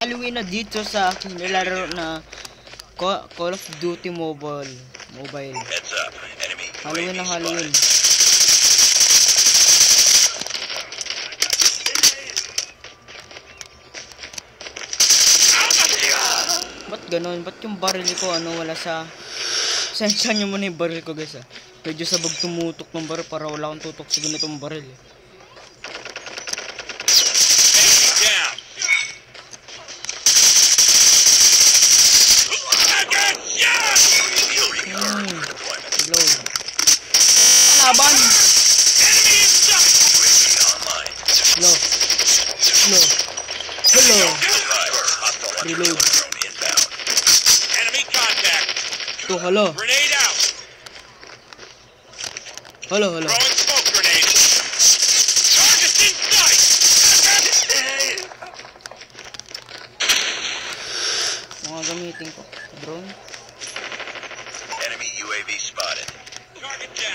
Halloween na dito sa aking nilalaro na Call of Duty Mobile. Halloween na Halloween. Ba't ganun? Ba't yung baril ko wala sa... Sensya nyo muna yung baril ko guys Medyo sabog tumutok ng baril para wala akong tutok sa ganitong baril Reload. Laban! Hello. Reload. To hello. Hello. Mga gamitin ko. Drone. Enemy UAV spotted. Target down.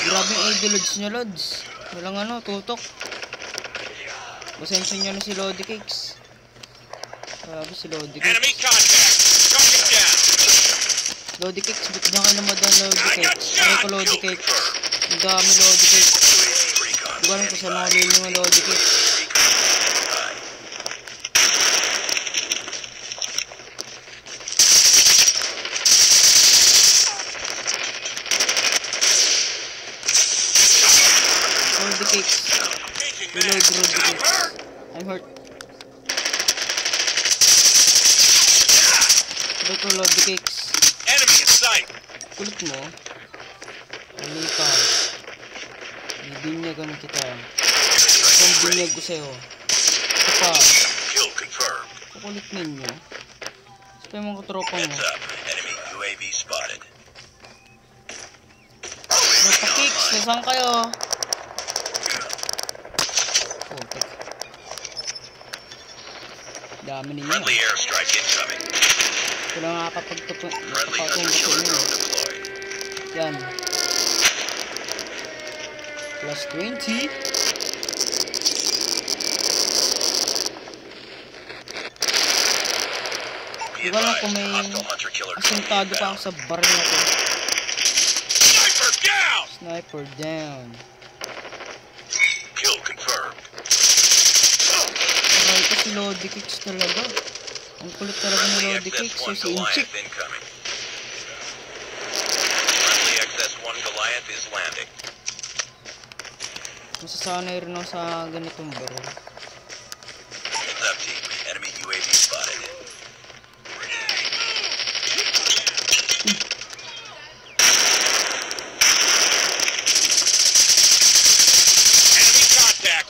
Grabe yung AD loads nyo, lods. Walang tutok. Pasensya nyo na si Lodi Cakes. Grabe si Lodi Cakes. Enemy contact. Target down. Lodi Cakes, ba't dyan kayo naman doon Lodi Cakes? Aray ko Lodi Cakes. Ang dami Lodi Cakes. Hindi ko alam kung saan nakalili yung Lodi Cakes. Lodi Cakes. Reload, Lodi Cakes. I'm hurt. Aray ko Lodi Cakes. Enemy in sight. Kulit mo. Halika. Ibinyagan kita. Itong binyag ko sa'yo. Ito pa. Kill confirmed. Kukulit ninyo. Sa yung mga katropa mo. Heads up. Enemy UAV spotted. Napakicks. Nasaan kayo? Oh, tek. Dami ninyo. Friendly airstrike incoming. Ito lang nakakapagtupo. Friendly hunter killer drone deployed. Yan. Plus 20. Be Wala advised, kung may hostile hunter killer drone asintado pa ako inbound. sa baril na to. Sniper down. Sniper down. Kill confirmed. Aray ko si Lodi Cakes talaga. Ang kulit talaga ni Friendly Lodi Cakes. XS-1 Si Inchik. Goliath incoming. Friendly XS-1 Goliath is landing. Masasanay rin ako sa ganitong baril. Heads up team. Enemy UAV spotted. Enemy contact.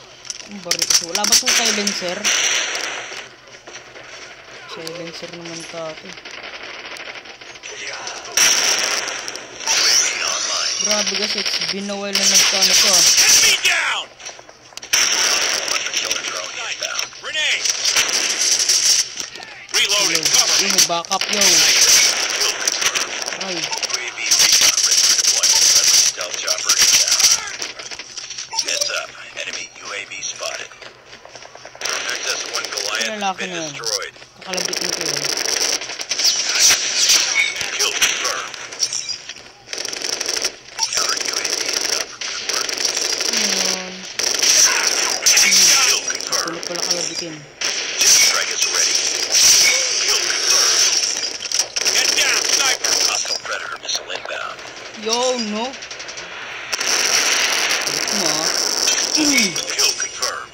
Ang baril kasi wala ba itong silencer? Silencer naman tayo. UAV online. Grabe kasi it's been a while na nagkano to Enemy down. Hunter killer drone inbound. Grenade. Reloading. Cover me. May backup yo. Kill confirmed. Ay, UAV recon ready for deployment. Friendly stealth chopper inbound. Heads up. Enemy UAV spotted. XS-1 Goliath has lalaki been na yan. destroyed. kakalabitin ko yun. Kill confirmed. Counter UAV is up. Good work. Ayun. Kill confirmed. Tulog pala kalabitin. Strike is ready. Kill confirmed. Get down, sniper. Hostile predator missile inbound. Yo, no? Tulog mo Kill confirmed.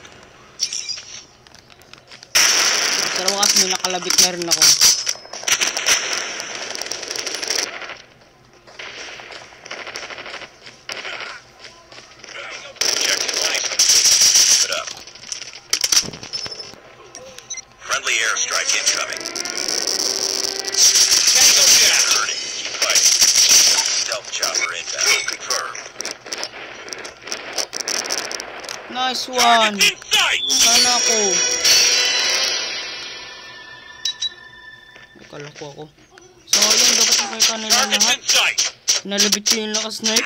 Sa wakas may nakalabit na rin ako. Objective placement. Keep it up. Friendly airstrike incoming. Tango down. Turning. Keep fighting. Stealth chopper inbound. Confirmed. Nice one! Target in sight. Sana ako. Nakalako ako. So, yun, dapat nakita nila Target lahat. in sight. Nalabit ko yung nakasnipe.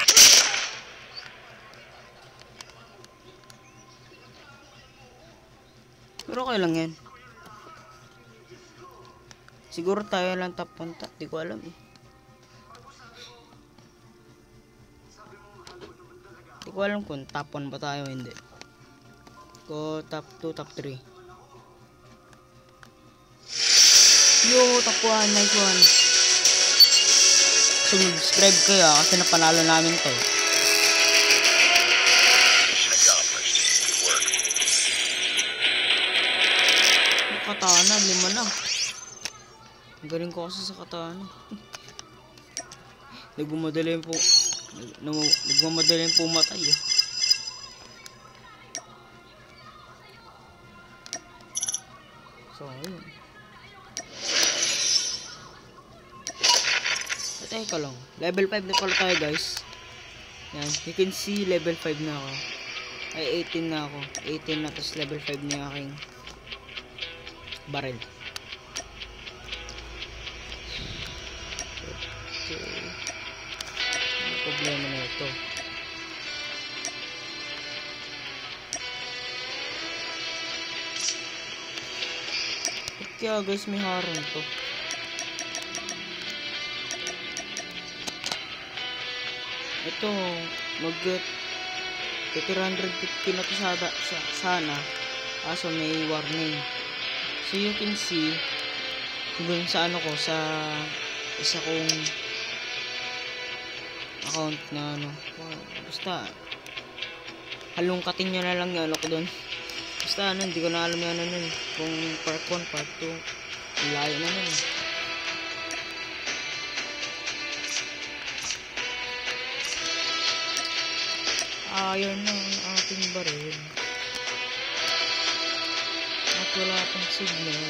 Pero okay lang yan. Siguro tayo lang top punta. Di ko alam eh. Di ko alam kung top 1 ba tayo o hindi. Ko top 2, top 3. Yo, top 1. Nice one. Subscribe kayo kasi napanalo namin to. Mission accomplished. Good work. Katana, 5 na. Ang galing ko kasi sa katana. Nagmamadali po. Nagmamadali po matay eh. So, ayun. Teka lang. Level 5 na pala tayo guys. Yan. You can see level 5 na ako. Ay 18 na ako. 18 na tapos level 5 na yung aking barrel. So, ano problema na ito? Kaya guys may harang to. Ito mag 350 na to sana. Kaso may warning. So you can see kung sa ano ko sa isa kong account na ano, basta halongkatin nyo na lang yung ano ko dun. Basta ano, hindi ko na alam yung ano nun, kung part 1, part 2 layo na nun. Ayun na ang ating baril at wala pang signal.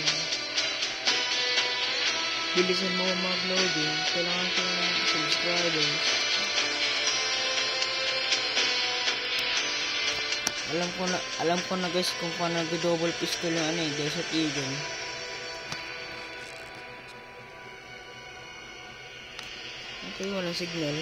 Bilisan mo mag-loading, kailangan ko ng subscribers. Alam ko na guys kung paano nag-double pistol yung ano eh, Desert Eagle. Okay, walang signal.